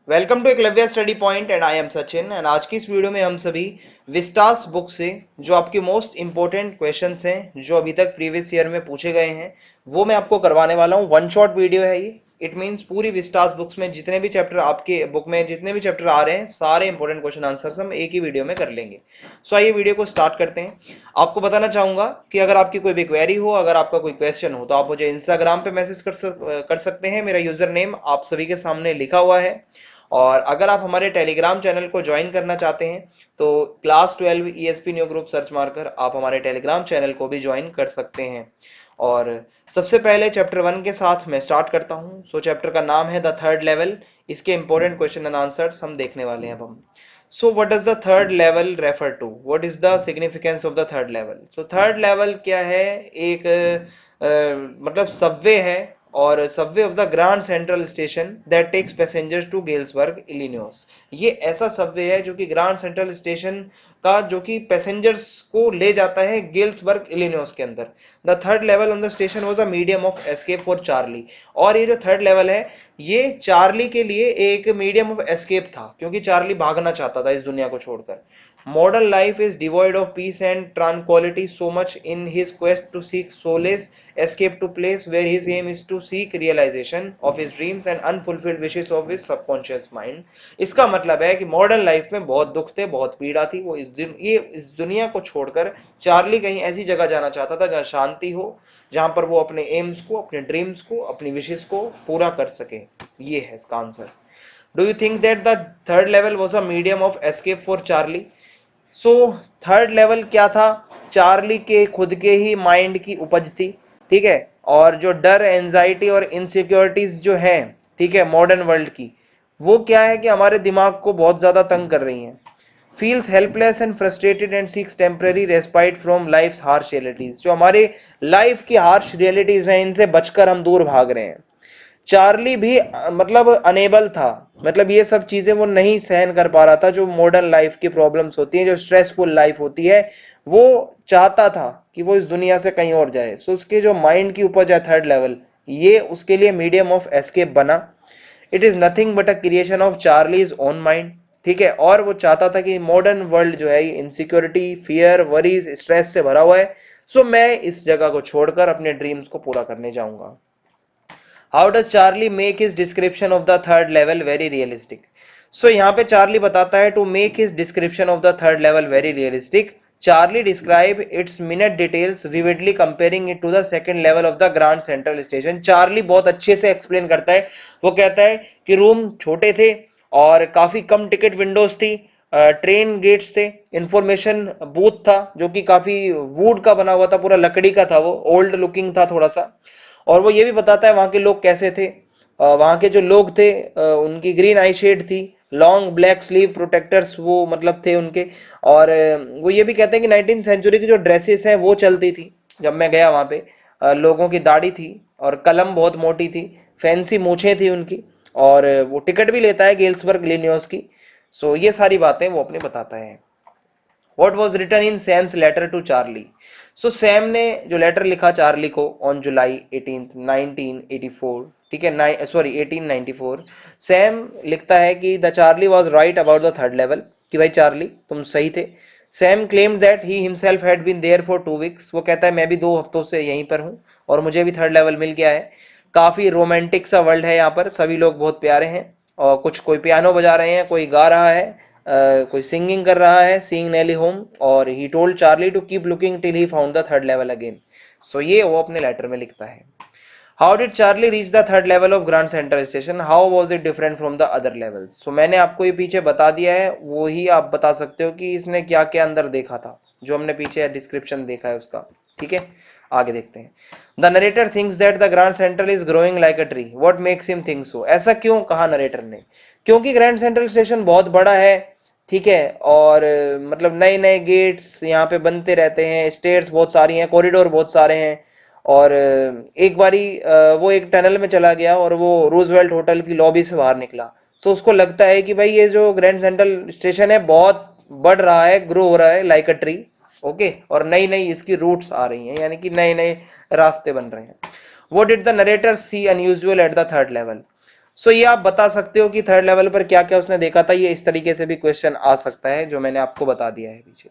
Welcome to Eklavya study point and I am Sachin and आज की इस वीडियो में हम सभी विस्टास बुक से जो आपके मोस्ट इंपॉर्टेंट क्वेश्चंस हैं जो अभी तक प्रीवियस ईयर में पूछे गए हैं वो मैं आपको करवाने वाला हूँ। वन शॉट वीडियो है ये। इट मींस पूरी विस्टास बुक्स में जितने भी चैप्टर आपके बुक में जितने भी चैप्टर आ रहे हैं सारे इंपॉर्टेंट क्वेश्चन आंसर्स हम एक ही वीडियो में कर लेंगे। सो आइए वीडियो को स्टार्ट करते हैं। आपको बताना चाहूंगा कि अगर आपकी कोई भी क्वेरी हो, अगर आपका कोई क्वेश्चन हो तो आप मुझे इंस्टाग्राम पे मैसेज कर सकते हैं। मेरा यूजर नेम आप सभी के सामने लिखा हुआ है। और अगर आप हमारे टेलीग्राम चैनल को ज्वाइन करना चाहते हैं तो class 12 ESP new group search मारकर आप हमारे टेलीग्राम चैनल को भी ज्वाइन कर सकते हैं। और सबसे पहले चैप्टर 1 के साथ मैं स्टार्ट करता हूं। सो चैप्टर का नाम है द थर्ड लेवल। इसके इंपॉर्टेंट क्वेश्चन एंड आंसर्स हम देखने वाले हैं अब हम। So what does the third level refer to, what is the significance of the third level. So third level क्या है? एक मतलब सबवे है, और subway of the grand central station that takes passengers to Galesburg Illinois. ये ऐसा Subway है जो कि ग्रैंड सेंट्रल स्टेशन का जो कि पैसेंजर्स को ले जाता है गेल्सबर्ग इलिनॉइस के अंदर। The third level on the station was a medium of escape for Charlie. और ये जो थर्ड लेवल है ये चार्ली के लिए एक मीडियम ऑफ एस्केप था, क्योंकि चार्ली भागना चाहता था इस दुनिया को छोड़कर। Modern life is devoid of peace and tranquility so much in his quest to seek solace, escape to place where his aim is to seek realization of his dreams and unfulfilled wishes of his subconscious mind। इसका मतलब है कि modern life में बहुत दुख थे, बहुत पीड़ा थी। वो इस दुनिया को छोड़कर चार्ली कहीं ऐसी जगह जाना चाहता था जहां शांति हो, जहां पर वो अपने एम्स को, अपने ड्रीम्स को, अपनी विशेष को पूरा कर सके। ये है इसका answer. Do you think that the third level was a medium of escape for Charlie? So third level क्या था? चार्ली के खुद के ही माइंड की उपज थी। ठीक है। और जो डर, एंजाइटी और इनसिक्योरिटीज जो है, ठीक है, मॉडर्न वर्ल्ड की, वो क्या है कि हमारे दिमाग को बहुत ज्यादा तंग कर रही हैं। Feels helpless and frustrated and seeks temporary respite from life harsh realities. जो हमारे लाइफ की हार्श रियलिटीज हैं इनसे बचकर हम दूर भाग रहे हैं। चार्ली भी मतलब अनेबल था, मतलब ये सब चीजें वो नहीं सहन कर पा रहा था। जो मॉडर्न लाइफ की प्रॉब्लम्स होती हैं, जो स्ट्रेसफुल लाइफ होती है, वो चाहता था कि वो इस दुनिया से कहीं और जाए। सो उसके जो माइंड की उपज है थर्ड लेवल, ये उसके लिए मीडियम ऑफ एस्केप बना। It is nothing but a creation of Charlie's own mind. ठीक है। और वो चाहता था कि मॉडर्न वर्ल्ड जो है इनसिक्योरिटी, फियर, वरीज, स्ट्रेस से भरा हुआ है। सो मैं इस जगह को छोड़कर अपने ड्रीम्स को पूरा करने जाऊंगा। How does Charlie make his description of the third level very realistic? So यहाँ पे चार्ली बताता है to make his description of the third level very realistic, Charlie describe its minute details vividly comparing it to the second level of the grand central Station. Charlie बहुत अच्छे से explain करता है। वो कहता है कि रूम छोटे थे और काफी कम टिकट विंडोज थी, ट्रेन गेट्स थे, इंफॉर्मेशन बूथ था जो कि काफी वुड का बना हुआ था, पूरा लकड़ी का था, वो ओल्ड लुकिंग था थोड़ा सा। और वो ये भी बताता है वहां के लोग कैसे थे। वहां के जो लोग थे उनकी ग्रीन आई शेड थी, लॉन्ग ब्लैक स्लीव प्रोटेक्टर्स वो मतलब थे उनके। और वो ये भी कहते हैं कि 19th सेंचुरी की जो ड्रेसेस हैं वो चलती थी। जब मैं गया वहां पे लोगों की दाढ़ी थी और कलम बहुत मोटी थी, फैंसी मूछें थी उनकी। और वो टिकट भी लेता है गेल्सबर्ग लिनियोस की। सो ये सारी बातें वो अपने बताता है। What was written in Sam's letter to Charlie? So Sam ने जो लेटर लिखा चार्ली को ऑन जुलाई 18th 1984, ठीक है, सॉरी 1894, सैम लिखता है कि the Charlie was right about the third level, कि भाई चार्ली तुम सही थे। Sam claimed that he himself had been there for 2 weeks। वो कहता है मैं भी 2 हफ्तों से यहीं पर हूँ और मुझे भी थर्ड लेवल मिल गया है। काफी रोमांटिक सा वर्ल्ड है यहाँ पर, सभी लोग बहुत प्यारे हैं। और कुछ कोई पियानो बजा रहे हैं, कोई गा रहा है, कोई सिंगिंग कर रहा है, सीइंग नेली होम। और he told Charlie to keep looking till he found the third level again. So ये वो अपने लेटर में लिखता है। How did Charlie reach the third level of Grand central Station, how was it different from the other levels? So मैंने आपको ये पीछे बता दिया है, वो ही आप बता सकते हो कि इसने क्या क्या अंदर देखा था, जो हमने पीछे डिस्क्रिप्शन देखा है उसका। ठीक है, आगे देखते हैं। The narrator thinks that the grand central is growing like a tree, what makes him think so? ऐसा क्यों कहा नरेटर ने? क्योंकि ग्रैंड सेंट्रल स्टेशन बहुत बड़ा है, ठीक है, और मतलब नए नए गेट्स यहाँ पे बनते रहते हैं, स्टेयर्स बहुत सारी हैं, कॉरिडोर बहुत सारे हैं। और एक बारी वो एक टनल में चला गया और वो रूजवेल्ट होटल की लॉबी से बाहर निकला। सो उसको लगता है कि भाई ये जो ग्रैंड सेंट्रल स्टेशन है बहुत बढ़ रहा है, ग्रो हो रहा है लाइक अ ट्री। ओके, और नई नई इसकी रूट्स आ रही हैं, यानी कि नए नए रास्ते बन रहे हैं। What did the narrator see unusual at the third level? सो ये आप बता सकते हो कि थर्ड लेवल पर क्या क्या उसने देखा था। ये इस तरीके से भी क्वेश्चन आ सकता है जो मैंने आपको बता दिया है पीछे।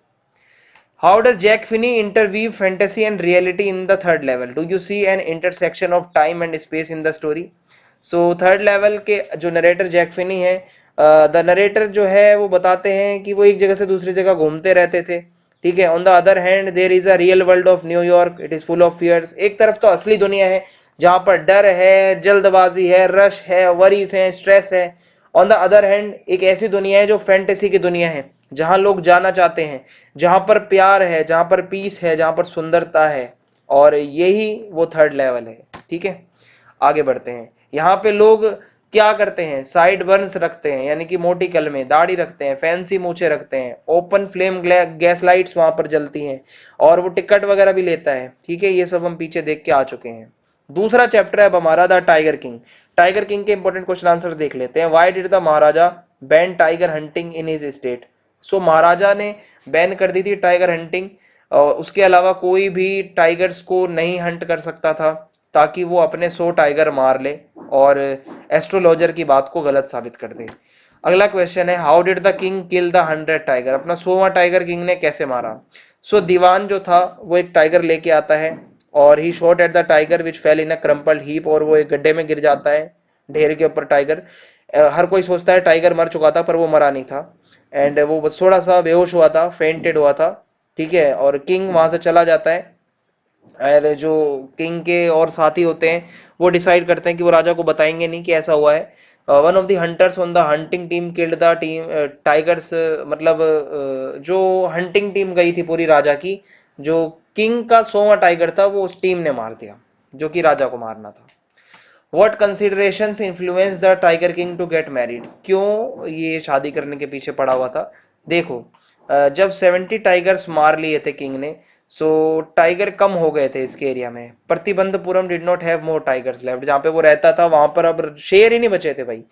How does Jack Finney interweave fantasy and reality in the third level? Do you see an intersection of time and space in the story? So third level के जो नरेटर जैक फिनी है, द नरेटर जो है वो बताते हैं कि वो एक जगह से दूसरी जगह घूमते रहते थे, ठीक है। On the other hand there is a real world of New York, it is full of fears. एक तरफ तो असली दुनिया है जहाँ पर डर है, जल्दबाजी है, रश है, वरीज है, स्ट्रेस है। ऑन द अदर हैंड एक ऐसी दुनिया है जो फैंटेसी की दुनिया है, जहां लोग जाना चाहते हैं, जहां पर प्यार है, जहां पर पीस है, जहां पर सुंदरता है। और यही वो थर्ड लेवल है, ठीक है। आगे बढ़ते हैं। यहाँ पे लोग क्या करते हैं, साइड बर्न्स रखते हैं, यानी कि मोटी कलमें, दाढ़ी रखते हैं, फैंसी मूछे रखते हैं, ओपन फ्लेम गैस लाइट्स वहां पर जलती हैं, और वो टिकट वगैरह भी लेता है, ठीक है। ये सब हम पीछे देख के आ चुके हैं। दूसरा चैप्टर है अब हमारा the tiger king. Tiger king के इंपॉर्टेंट क्वेश्चन आंसर देख लेते हैं। Why did the Maharaja ban tiger hunting in his state? So Maharaja ने बैन कर दी थी टाइगर हंटिंग, उसके अलावा कोई भी टाइगर्स को नहीं हंट कर सकता था, ताकि वो अपने 100 टाइगर मार ले और एस्ट्रोलॉजर की बात को गलत साबित कर दे। अगला क्वेश्चन है how did the king kill the 100 tiger? अपना 100वां टाइगर किंग ने कैसे मारा? सो दीवान जो था वो एक टाइगर लेके आता है और he shot at the tiger which fell in a crumpled heap, और वो एक गड्ढे में गिर जाता है, ढेर के ऊपर टाइगर। हर कोई सोचता है टाइगर मर चुका था, पर वो मरा नहीं था, एंड वो बस थोड़ा सा बेहोश हुआ था, फेंटेड हुआ था, ठीक है। और किंग वहां से चला जाता है, और जो किंग के और साथी होते हैं वो डिसाइड करते हैं कि वो राजा को बताएंगे नहीं कि ऐसा हुआ है। One of the hunters on the hunting team killed the team tigers, मतलब जो हंटिंग टीम गई थी पूरी राजा की, जो किंग का 100वां टाइगर था वो उस टीम ने मार दिया, जो कि राजा को मारना था। What considerations influence the Tiger King to get married? क्यों ये शादी करने के पीछे पड़ा हुआ था? देखो, जब 70 टाइगर्स मार लिए थे किंग ने, सो टाइगर कम हो गए थे इसके एरिया में। Pratibandapuram did not have more tigers left, जहाँ पे वो रहता था वहां पर अब शेर ही नहीं बचे थे भाई।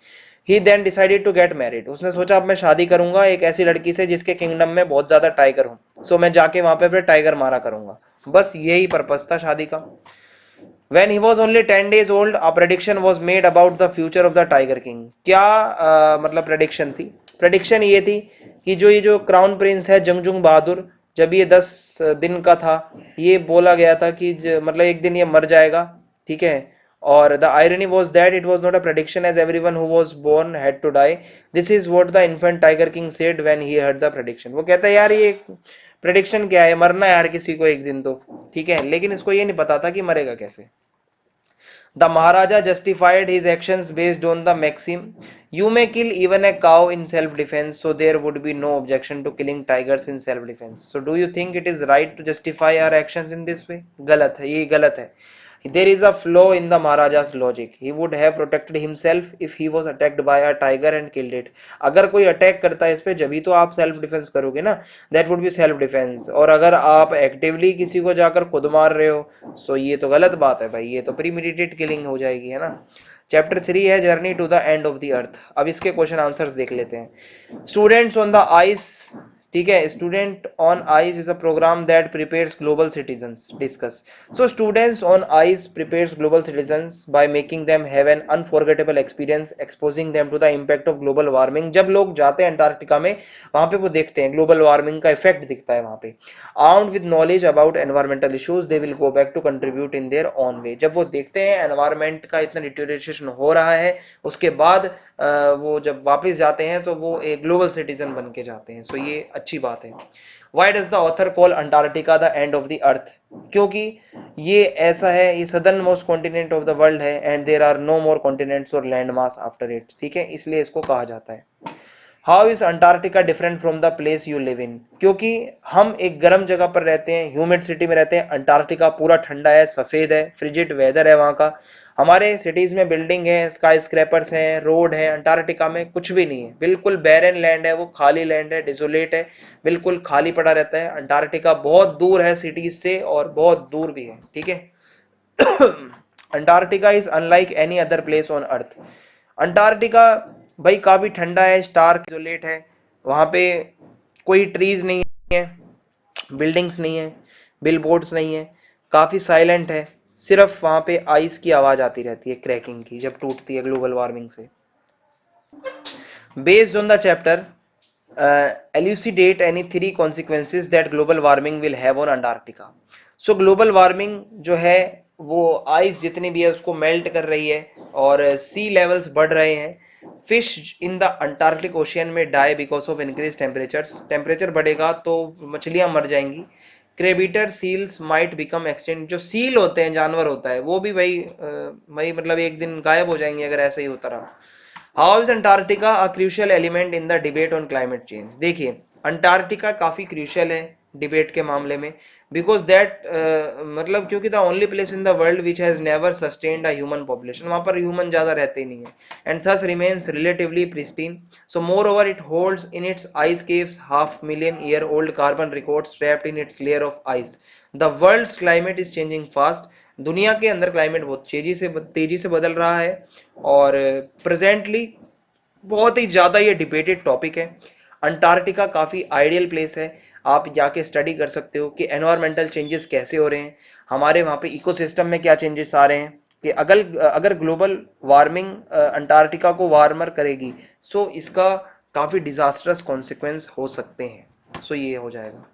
He then decided to get married, उसने सोचा अब मैं शादी करूंगा एक ऐसी लड़की से जिसके किंगडम में बहुत ज्यादा टाइगर हो, सो मैं जाके वहां पे फिर टाइगर मारा करूंगा। बस यही पर्पस था शादी का। When he was only 10 days old, a prediction was made about the future of the Tiger King. क्या मतलब प्रेडिक्शन थी? प्रेडिक्शन ये थी कि जो ये जो क्राउन प्रिंस है जंगजुंग बहादुर, जब ये 10 दिन का था, ये बोला गया था कि मतलब एक दिन ये मर जाएगा, ठीक है। और the irony was that it was not a prediction as everyone who was born had to die. This is what the infant tiger king said when he heard the prediction. वो कहता है यार ये प्रेडिक्शन क्या है, मरना है यार किसी को एक दिन तो, ठीक है। लेकिन इसको ये नहीं पता था कि मरेगा कैसे। The Maharaja justified his actions based on the maxim, you may kill even a cow in self-defense, so there would be no objection to killing tigers in self-defense. So do you think it is right to justify our actions in this way? गलत है, ये गलत है। There is a flaw in the Maharaja's logic. He would have protected himself if he was attacked by a tiger and killed it. अगर कोई attack करता है इस पे, जब ही तो आप सेल्फ डिफेंस करोगे ना, that would be self defence. और अगर आप एक्टिवली किसी को जाकर खुद मार रहे हो, सो ये तो गलत बात है भाई, ये तो प्रीमेडिटेड किलिंग हो जाएगी, है ना। चैप्टर 3 है journey to the end of the earth. अब इसके क्वेश्चन आंसर्स देख लेते हैं। स्टूडेंट्स ऑन द आइस, ठीक है। Student on ice is a programme that prepares global citizens, discuss. So students on ice prepares global citizens by making them have an unforgettable experience exposing them to the impact of global warming. जब लोग जाते हैं Antarctica में, वहां पे वो देखते हैं ग्लोबल वार्मिंग का इफेक्ट दिखता है वहां पे। Armed with knowledge about environmental issues they will go back to contribute in their own way. जब वो देखते हैं एनवायरमेंट का इतना डिटोरेशन हो रहा है, उसके बाद वो जब वापस जाते हैं तो वो एक ग्लोबल सिटीजन बन के जाते हैं। सो ये अच्छी बात है। Why does the author call Antarctica the end of the earth? क्योंकि ये ऐसा है, ये southern most continent of the world है, and there are no more continents और लैंड मास आफ्टर इट, ठीक है, इसलिए इसको कहा जाता है। How is Antarctica different from the place you live in? क्योंकि हम एक गर्म जगह पर रहते हैं, ह्यूमिड सिटी में रहते हैं, अंटार्कटिका पूरा ठंडा है, सफेद है, फ्रिजिड वेदर है वहां का। हमारे सिटीज में बिल्डिंग है, स्काई स्क्रैपर्स हैं, रोड है, अंटार्कटिका में कुछ भी नहीं है, बिल्कुल बैरन लैंड है, वो खाली लैंड है, डिसोलेट है, बिल्कुल खाली पड़ा रहता है। अंटार्कटिका बहुत दूर है सिटीज से और बहुत दूर भी है, ठीक है। Antarctica is unlike any other place on earth. Antarctica भाई काफी ठंडा है, स्टार्क इजोलेट है, वहां पे कोई ट्रीज नहीं है, बिल्डिंग्स नहीं है, बिल बोर्ड्स नहीं है, काफी साइलेंट है, सिर्फ वहां पे आइस की आवाज आती रहती है क्रैकिंग की जब टूटती है ग्लोबल वार्मिंग से। Based on the chapter elucidate any three consequences that global warming will have on Antarctica। So global warming जो है वो आइस जितनी भी है उसको मेल्ट कर रही है और सी लेवल्स बढ़ रहे हैं। Fish in the Antarctic ocean में die because of increase temperatures, temperature बढ़ेगा तो मछलियां मर जाएंगी। Crabeater seals might become extinct, जो सील होते हैं जानवर होता है वो भी वही मतलब एक दिन गायब हो जाएंगे अगर ऐसा ही होता रहा। How is Antarctica a crucial element in the debate on climate change. देखिए अंटार्कटिका काफी क्रूशियल है डिबेट के मामले में, बिकॉज दैट मतलब क्योंकि the only place in the world which has never sustained a human population, वहां पर ह्यूमन ज्यादा रहते ही नहीं है, and such remains relatively pristine. So more over it holds in its ice caves half million year old carbon records trapped in its layer of ice. The world's climate is changing fast. दुनिया के अंदर climate बहुत तेजी से बदल रहा है और प्रेजेंटली बहुत ही ज्यादा ये डिबेटेड टॉपिक है। अंटार्कटिका काफी आइडियल प्लेस है, आप जाके स्टडी कर सकते हो कि एनवायरमेंटल चेंजेस कैसे हो रहे हैं, हमारे वहाँ पे इकोसिस्टम में क्या चेंजेस आ रहे हैं, कि अगर अगर ग्लोबल वार्मिंग अंटार्कटिका को वार्मर करेगी सो इसका काफी डिजास्टरस कॉन्सिक्वेंस हो सकते हैं। सो ये हो जाएगा।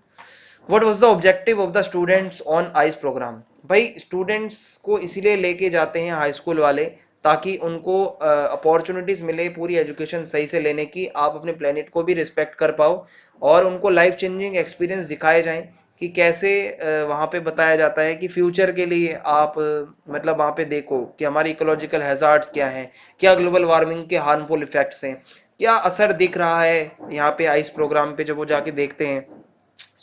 What was the objective of the students on ice programme. भाई स्टूडेंट्स को इसीलिए लेके जाते हैं हाई स्कूल वाले ताकि उनको अपॉर्चुनिटीज मिले पूरी एजुकेशन सही से लेने की, आप अपने प्लेनेट को भी रिस्पेक्ट कर पाओ और उनको लाइफ चेंजिंग एक्सपीरियंस दिखाए जाएं कि कैसे वहाँ पे बताया जाता है कि फ्यूचर के लिए आप मतलब वहाँ पे देखो कि हमारी इकोलॉजिकल हैजार्ड्स क्या हैं, क्या ग्लोबल वार्मिंग के हार्मफुल इफेक्ट्स हैं, क्या असर दिख रहा है यहाँ पे आइस प्रोग्राम पे जब वो जाके देखते हैं।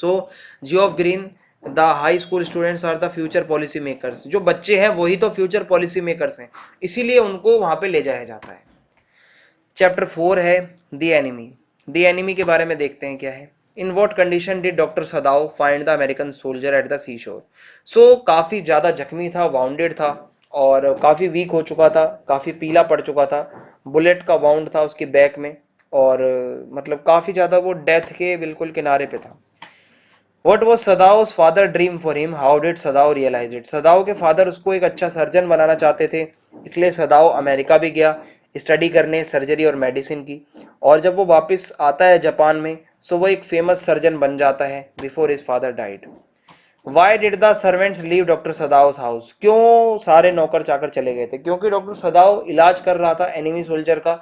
So Geoff Green, the high school students are the future policy makers, जो बच्चे हैं वही तो फ्यूचर पॉलिसी मेकर्स हैं, इसीलिए उनको वहां पे ले जाया जाता है। चैप्टर 4 है द एनिमी। द एनिमी के बारे में देखते हैं क्या है। In what condition did doctor Sadao find the American soldier at the sea shore. So काफी ज्यादा जख्मी था, वाउंडेड था और काफी वीक हो चुका था, काफी पीला पड़ चुका था, बुलेट का वाउंड था उसकी बैक में और मतलब काफी ज्यादा वो डेथ के बिल्कुल किनारे पे था। What was Sadao's father dream for him? How did Sadao realize it? सदाओ के फादर उसको एक अच्छा सर्जन बनाना चाहते थे, इसलिए सदाओ अमेरिका भी गया स्टडी करने सर्जरी और मेडिसिन की, और जब वो वापस आता है जापान में सो वो एक फेमस सर्जन बन जाता है before his father died. Why did the servants leave doctor Sadao's house. क्यों सारे नौकर चाकर चले गए थे? क्योंकि डॉक्टर सदाओ इलाज कर रहा था एनिमी सोल्जर का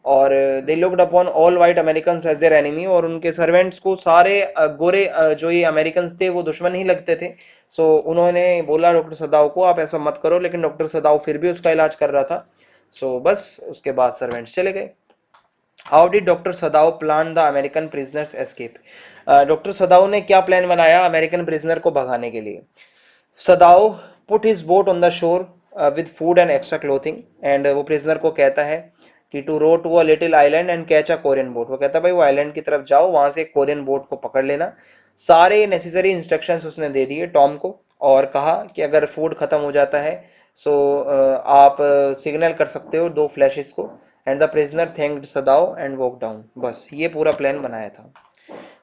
और they looked upon all white American as their enemy, और उनके सर्वेंट्स को सारे गोरे जो ये अमेरिकन थे वो दुश्मन ही लगते थे। सो उन्होंने बोला डॉक्टर सदाओ को आप ऐसा मत करो, लेकिन डॉक्टर सदाओ फिर भी उसका इलाज कर रहा था। सो बस उसके बाद सर्वेंट्स चले गए। How did doctor Sadao plan the American prisoners escape. Doctor सदाओ ने क्या प्लान बनाया अमेरिकन प्रिजनर को भगाने के लिए। Sadao put his boat on the shore with food and extra clothing, and वो प्रिजनर को कहता है कि to row to a little island and catch a Korean boat. वो कहता है भाई वो आइलैंड की तरफ जाओ, वहां से एक कोरियन बोट को पकड़ लेना। सारे नेसेसरी इंस्ट्रक्शंस उसने दे दिए टॉम को और कहा कि अगर फूड खत्म हो जाता है सो आप सिग्नल कर सकते हो दो फ्लैशेस को, and the prisoner thanked Sadao and walk down. बस ये पूरा प्लान बनाया था।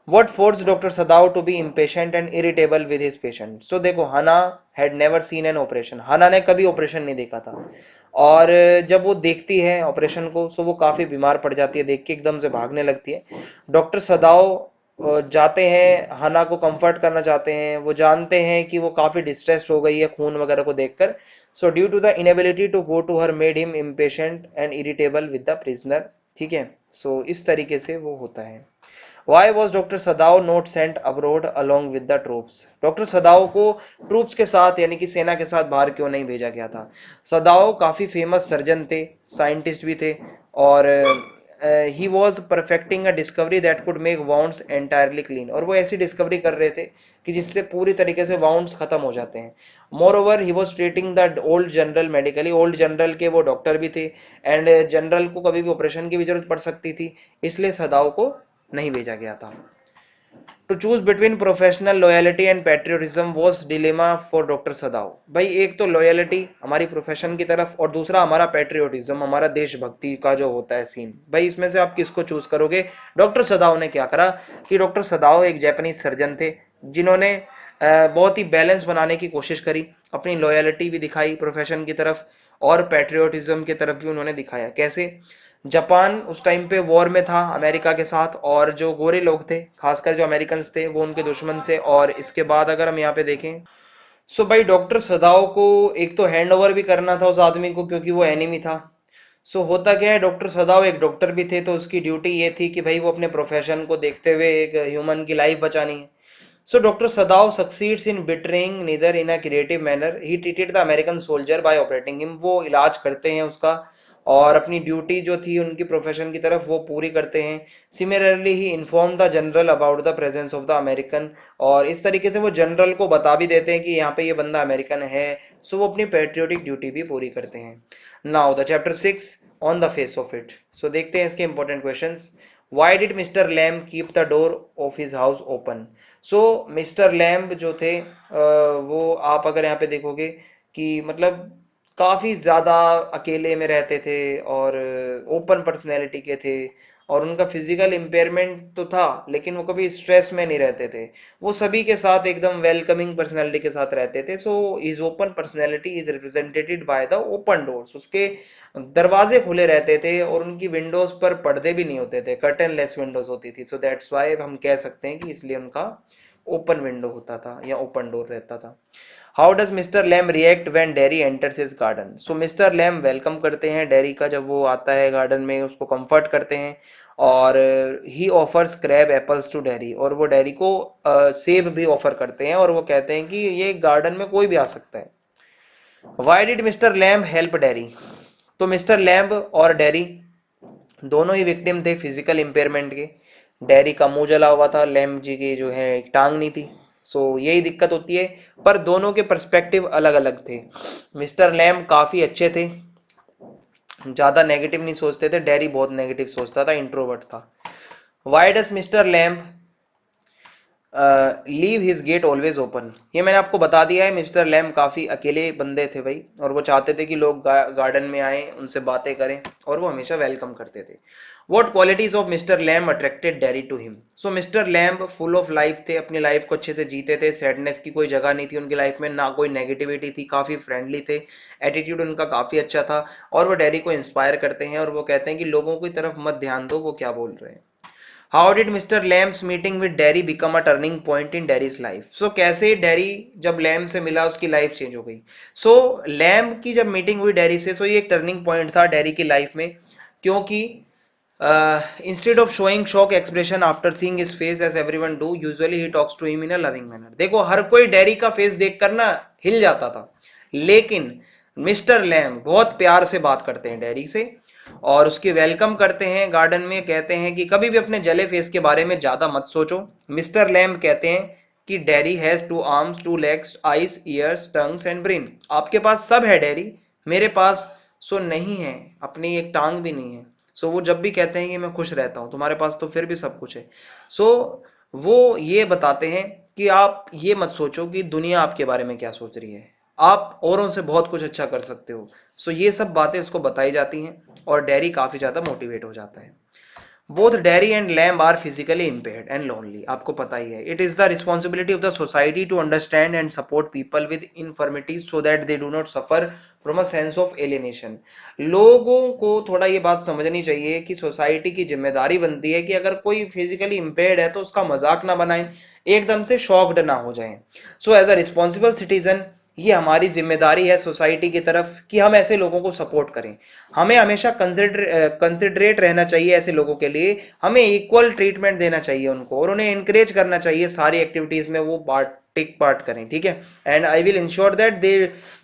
What forced Dr. Sadao to be impatient and irritable with his patient? So देखो हना had never seen an operation, हना ने कभी ऑपरेशन नहीं देखा था और जब वो देखती है ऑपरेशन को सो वो काफी बीमार पड़ जाती है, देख के एकदम से भागने लगती है। डॉक्टर सदाओ जाते हैं हना को कंफर्ट करना चाहते हैं, वो जानते हैं कि वो काफी डिस्ट्रेस्ड हो गई है खून वगैरह को देखकर। So due to the inability to go to her made him impatient and irritable with the prisoner. ठीक है, सो इस तरीके से वो होता है। Why was Dr. Sadao not sent abroad along with the troops? Doctor सदाओ को ट्रूप्स के साथ यानी कि सेना के साथ बाहर क्यों नहीं भेजा गया था? सदाओ काफी फेमस सर्जन थे, साइंटिस्ट भी थे और he was perfecting a discovery that could make wounds entirely clean, और वो ऐसी डिस्कवरी कर रहे थे कि जिससे पूरी तरीके से वाउंड्स खत्म हो जाते हैं। More over he was treating the old general medically, old general के वो डॉक्टर भी थे एंड जनरल को कभी भी ऑपरेशन की भी जरूरत पड़ सकती थी, इसलिए सदाओ को नहीं भेजा गया था। To choose between professional loyalty and patriotism was dilemma for doctor Sadao. भाई एक तो लॉयलिटी हमारी प्रोफेशन की तरफ और दूसरा हमारा पेट्रियोटिज्म, हमारा देशभक्ति का जो होता है सीन, भाई इसमें से आप किसको चूज करोगे? डॉक्टर सदाओ ने क्या करा कि डॉक्टर सदाओ एक जापानीज सर्जन थे जिन्होंने बहुत ही बैलेंस बनाने की कोशिश करी, अपनी लॉयलिटी भी दिखाई प्रोफेशन की तरफ और पैट्रियोटिज्म की तरफ भी उन्होंने दिखाया। कैसे? जापान उस टाइम पे वॉर में था अमेरिका के साथ, और जो गोरे लोग थे खासकर जो अमेरिकन थे वो उनके दुश्मन थे। और इसके बाद अगर हम यहाँ पे देखें, सो भाई डॉक्टर सदाव को एक तो हैंड ओवर भी करना था उस आदमी को, क्योंकि वो एनिमी था। सो होता क्या है, डॉक्टर सदाव एक डॉक्टर भी थे, तो उसकी ड्यूटी ये थी कि भाई वो अपने प्रोफेशन को देखते हुए एक ह्यूमन की लाइफ बचानी है। So Dr. Sadao succeeds in betraying neither in a creative manner. He treated the American soldier by operating him. वो इलाज करते हैं उसका, और अपनी ड्यूटी जो थी उनकी प्रोफेशन की तरफ वो पूरी करते हैं। Similarly he inform the general about the presence of the American, और इस तरीके से वो जनरल को बता भी देते हैं कि यहाँ पे ये बंदा अमेरिकन है। सो वो अपनी पेट्रियोटिक ड्यूटी भी पूरी करते हैं। Now the chapter 6 on the face of it. So देखते हैं इसके important questions. Why did Mr Lamb keep the door of his house open? So mister Lamb जो थे वो आप अगर यहाँ पे देखोगे कि मतलब काफी ज्यादा अकेले में रहते थे, और ओपन पर्सनैलिटी के थे, और उनका फिजिकल इम्पेयरमेंट तो था लेकिन वो कभी स्ट्रेस में नहीं रहते थे। वो सभी के साथ एकदम वेलकमिंग पर्सनैलिटी के साथ रहते थे। So is open personality is represented by the open doors. उसके दरवाजे खुले रहते थे और उनकी विंडोज पर पर्दे भी नहीं होते थे, कर्टन लेस विंडोज होती थी। सो दैट्स वाई हम कह सकते हैं कि इसलिए उनका ओपन विंडो होता था या ओपन डोर रहता था। How does mister Lamb react when Derry enters his garden? So mister Lamb welcome करते हैं डेरी का, जब वो आता है गार्डन में उसको कंफर्ट करते हैं, और he offers crab apples to Derry, और वो डेरी को सेब भी ऑफर करते हैं, और वो कहते हैं कि ये गार्डन में कोई भी आ सकता है। Y did Mr lamb help dairy? तो मिस्टर लैम्ब और डेरी दोनों ही विक्टिम थे फिजिकल इम्पेयरमेंट के। डेरी का मुंह जला हुआ था, लैम्ब जी की जो है एक टांग नहीं थी। सो यही दिक्कत होती है, पर दोनों के पर्सपेक्टिव अलग अलग थे। मिस्टर लैम्ब काफी अच्छे थे, ज्यादा नेगेटिव नहीं सोचते थे, डेरी बहुत नेगेटिव सोचता था, इंट्रोवर्ट था। Why does mister Lamb leave his gate always open? ये मैंने आपको बता दिया है, मिस्टर लैम काफी अकेले बंदे थे भाई, और वो चाहते थे कि लोग गार्डन में आए, उनसे बातें करें, और वो हमेशा वेलकम करते थे। What qualities of mister Lamb attracted Derry to him? So mister Lamb full of life थे, अपनी लाइफ को अच्छे से जीते थे, सैडनेस की कोई जगह नहीं थी उनकी लाइफ में, ना कोई नेगेटिविटी थी, काफी फ्रेंडली थे, एटीट्यूड उनका काफी अच्छा था, और वो डेरी को इंस्पायर करते हैं, और वो कहते हैं कि लोगों की तरफ मत ध्यान दो, वो क्या बोल रहे हैं। How did Mr Lamb's meeting with Derry become a turning point in Derry's life? So कैसे डेरी जब लैम से मिला उसकी लाइफ चेंज हो गई? सो लैम की जब मीटिंग हुई डेरी से, सो ये एक टर्निंग पॉइंट था डेरी की लाइफ में, क्योंकि instead of showing shock expression after seeing his face as everyone do, usually he talks to him in a loving manner. देखो हर कोई डेरी का फेस देखकर ना हिल जाता था, लेकिन मिस्टर लैम बहुत प्यार से बात करते हैं डेरी से, और उसकी वेलकम करते हैं गार्डन में, कहते हैं कि कभी भी अपने जले फेस के बारे में ज्यादा मत सोचो। मिस्टर लैम्ब कहते हैं कि dairy has 2 arms 2 legs eyes ears tongues and brain. आपके पास सब है डेरी, मेरे पास सो नहीं है, अपनी एक टांग भी नहीं है। सो वो जब भी कहते हैं कि मैं खुश रहता हूं, तुम्हारे पास तो फिर भी सब कुछ है। सो वो ये बताते हैं कि आप ये मत सोचो कि दुनिया आपके बारे में क्या सोच रही है, आप औरों से बहुत कुछ अच्छा कर सकते हो। सो ये सब बातें उसको बताई जाती हैं, और डेरी काफी ज्यादा मोटिवेट हो जाता है। Both Derry and Lamb are physically impaired and lonely, आपको पता ही है। It is the responsibility of the society to understand and support people with infirmities so that they do not suffer from a sense of alienation. लोगों को थोड़ा ये बात समझनी चाहिए कि सोसाइटी की जिम्मेदारी बनती है कि अगर कोई फिजिकली इम्पेयर्ड है तो उसका मजाक ना बनाए, एकदम से शॉक्ड ना हो जाए। So as a responsible citizen, ये हमारी जिम्मेदारी है सोसाइटी की तरफ कि हम ऐसे लोगों को सपोर्ट करें। हमें हमेशा कंसिडरेट रहना चाहिए ऐसे लोगों के लिए, हमें इक्वल ट्रीटमेंट देना चाहिए उनको, और उन्हें इंकरेज करना चाहिए सारी एक्टिविटीज में वो टेक पार्ट करें, ठीक है। And I will ensure that they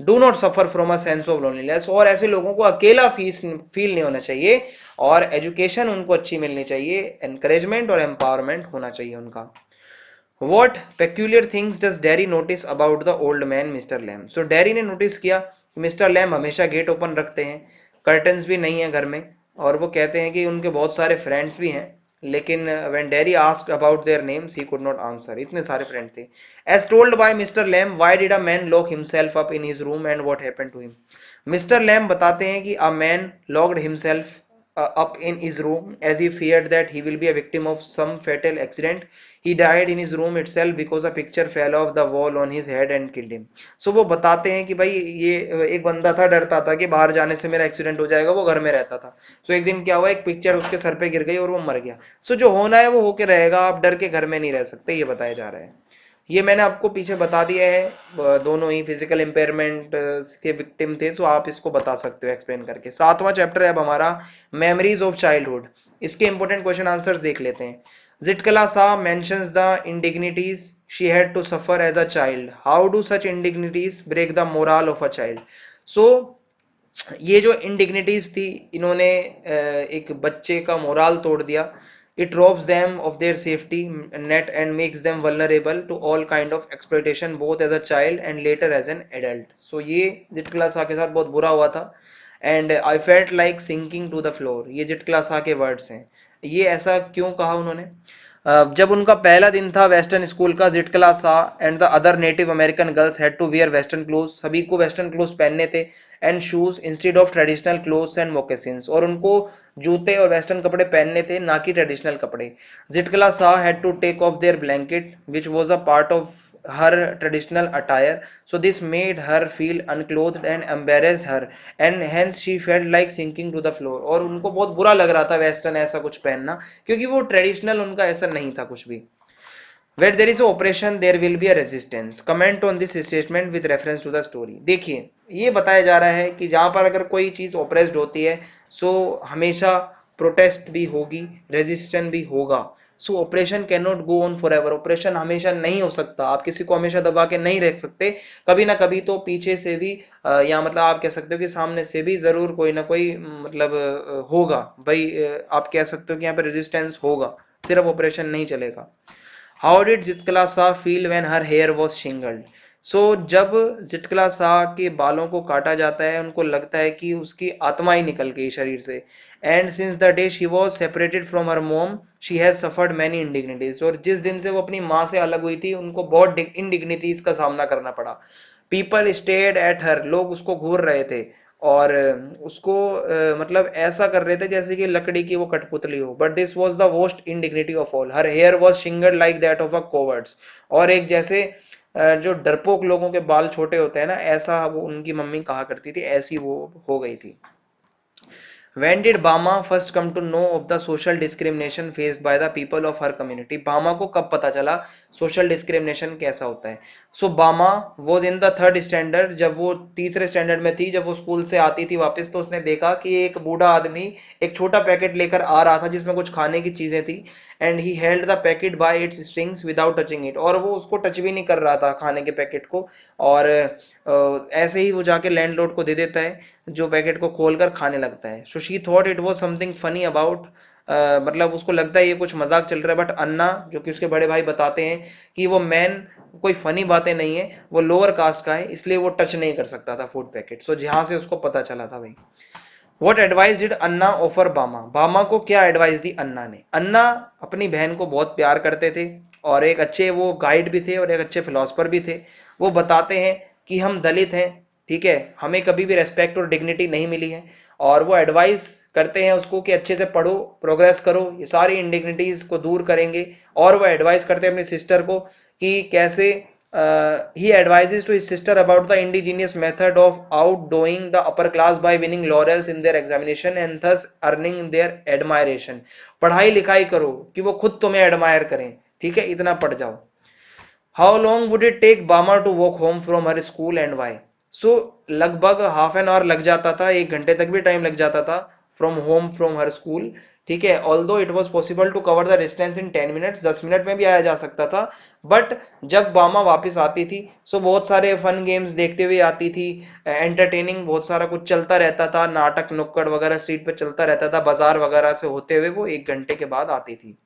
do not suffer from a sense of loneliness, और ऐसे लोगों को अकेला फील नहीं होना चाहिए, और एजुकेशन उनको अच्छी मिलनी चाहिए, एनकरेजमेंट और एम्पावरमेंट होना चाहिए उनका। What peculiar things does Derry notice about the old man Mr. Lamb? So Derry ने नोटिस किया कि मिस्टर लैम हमेशा गेट ओपन रखते हैं, कर्टन्स भी नहीं है घर में, और वो कहते हैं कि उनके बहुत सारे फ्रेंड्स भी हैं, लेकिन when Derry asked about their names he could not answer। इतने सारे फ्रेंड थे। As told by Mr. Lamb, why did a man lock himself up in his room and what happened to him? Mister Lamb बताते हैं कि a man locked himself up in his room as he feared that he will be a victim of some fatal accident. He died in his room itself because a picture fell off the wall on his head and killed him. So वो बताते हैं कि भाई ये एक बंदा था, डरता था कि बाहर जाने से मेरा एक्सीडेंट हो जाएगा, वो घर में रहता था. So एक दिन क्या हुआ, एक पिक्चर उसके सर पे गिर गई और वो मर गया. So जो होना है वो होके रहेगा, आप डर के घर में नहीं रह सकते, ये बताया जा रहा है. ये मैंने आपको पीछे बता दिया है, दोनों ही फिजिकल इम्पेयरमेंट के विक्टिम थे, तो आप इसको बता सकते हो एक्सप्लेन करके. 7वां चैप्टर है अब हमारा, मेमोरीज ऑफ चाइल्डहुड. इसके इंपॉर्टेंट क्वेश्चन आंसर्स देख लेते हैं. Zitkala Sa mentions the indignities she had to suffer as a child. How do such indignities break the moral of a child. So ये जो इंडिग्निटीज थी, इन्होंने एक बच्चे का मोराल तोड़ दिया. It robs them of their safety net and makes them vulnerable to all kind of exploitation both as a child and later as an adult. So ये जिट क्लासा के साथ बहुत बुरा हुआ था. and I felt like sinking to the floor. ये जिट क्लासा के वर्ड्स हैं. ये ऐसा क्यों कहा उन्होंने? जब उनका पहला दिन था वेस्टर्न स्कूल का, Zitkala Sa and the other native American girls had to wear western cloth. सभी को वेस्टर्न क्लोथ पहनने थे. And shoes instead of traditional clothes and moccasins. और उनको जूते और वेस्टर्न कपड़े पहनने थे, ना कि ट्रेडिशनल कपड़े. Zitkala Sa had to take off their blanket which was a part of her traditional attire. So this made her feel unclothed and embarrassed her, and hence she felt like sinking to the floor. और उनको बहुत बुरा लग रहा था western ऐसा कुछ पहनना, क्योंकि वो ट्रेडिशनल उनका ऐसा नहीं था कुछ भी. Where there is a oppression there will be a resistance. Comment on this statement with reference to the story. देखिए ये बताया जा रहा है कि जहां पर अगर कोई चीज ओप्रेस्ड होती है, सो हमेशा प्रोटेस्ट भी होगी, रेजिस्टेंस भी होगा. सो operation can not go on for ever. Operation हमेशा नहीं हो सकता, आप किसी को हमेशा दबा के नहीं रख सकते. कभी ना कभी तो पीछे से भी या मतलब आप कह सकते हो कि सामने से भी जरूर कोई ना कोई मतलब होगा भाई. आप कह सकते हो कि यहाँ पे रेजिस्टेंस होगा, सिर्फ ऑपरेशन नहीं चलेगा. How did जितकला सा feel when her hair was shingled? So जब जितकला सा के बालों को काटा जाता है, उनको लगता है कि उसकी आत्मा ही निकल गई शरीर से. And since the day she was separated from her mom, she has suffered many indignities. और जिस दिन से वो अपनी माँ से अलग हुई थी, उनको बहुत इंडिग्निटीज का सामना करना पड़ा. People stared at her. लोग उसको घूर रहे थे और उसको मतलब ऐसा कर रहे थे जैसे कि लकड़ी की वो कठपुतली हो. But this was the worst indignity of all. Her hair was shingled like that of a cowards. और एक जैसे जो डरपोक लोगों के बाल छोटे होते हैं ना, ऐसा वो उनकी मम्मी कहा करती थी, ऐसी वो हो गई थी. When did Bama first come to know of the social discrimination faced by the people of her community? बामा को कब पता चला सोशल डिस्क्रिमिनेशन कैसा होता है? सो बामा was in the third standard. जब वो तीसरे स्टैंडर्ड में थी, जब वो स्कूल से आती थी वापस, तो उसने देखा कि एक बूढ़ा आदमी एक छोटा पैकेट लेकर आ रहा था जिसमें कुछ खाने की चीजें थी. And he held the packet bye it's strings without touching it. और वो उसको टच भी नहीं कर रहा था खाने के पैकेट को. और ऐसे ही वो जाके लैंडलॉर्ड को दे देता है, जो पैकेट को खोलकर खाने लगता है. So she thought it was something funny about, मतलब उसको लगता है ये कुछ मजाक चल रहा है. बट अन्ना जो कि उसके बड़े भाई बताते हैं कि वो मैन कोई फनी बातें नहीं है, वो लोअर कास्ट का है, इसलिए वो टच नहीं कर सकता था फूड पैकेट. सो जहां से उसको पता चला था भाई. What advice did Anna offer बामा? बामा को क्या एडवाइस दी अन्ना ने? अन्ना अपनी बहन को बहुत प्यार करते थे और एक अच्छे वो गाइड भी थे और एक अच्छे फिलोसफर भी थे. वो बताते हैं कि हम दलित हैं, ठीक है, हमें कभी भी रेस्पेक्ट और डिग्निटी नहीं मिली है. और वो एडवाइस करते हैं उसको कि अच्छे से पढ़ो, प्रोग्रेस करो, ये सारी इंडिग्निटीज को दूर करेंगे. और वो एडवाइस करते हैं अपनी सिस्टर को कि कैसे he advises to his sister about the indigenous method of outdoing the upper class by winning laurels in their examination and thus earning their admiration. पढ़ाई लिखाई करो कि वो खुद तुम्हें एडमायर करें, ठीक है, इतना पढ़ जाओ. How long would it take Bama to walk home from her school and why? So लगभग हाफ एन आवर लग जाता था, 1 घंटे तक भी टाइम लग जाता था from home from her school, ठीक है. Although it was possible to cover the distance in 10 minutes. 10 minute में भी आया जा सकता था. बट जब बामा वापस आती थी, सो बहुत सारे फन गेम्स देखते हुए आती थी. एंटरटेनिंग बहुत सारा कुछ चलता रहता था, नाटक नुक्कड़ वगैरह स्ट्रीट पे चलता रहता था, बाजार वगैरह से होते हुए वो 1 घंटे के बाद आती थी.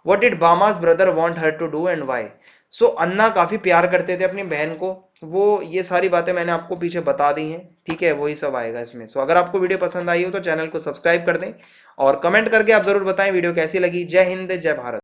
What did Bama's brother want her to do and why? सो अन्ना काफी प्यार करते थे अपनी बहन को. वो ये सारी बातें मैंने आपको पीछे बता दी हैं, ठीक है, वही सब आएगा इसमें. सो अगर आपको वीडियो पसंद आई हो तो चैनल को सब्सक्राइब कर दें और कमेंट करके आप जरूर बताएं वीडियो कैसी लगी. जय हिंद, जय भारत.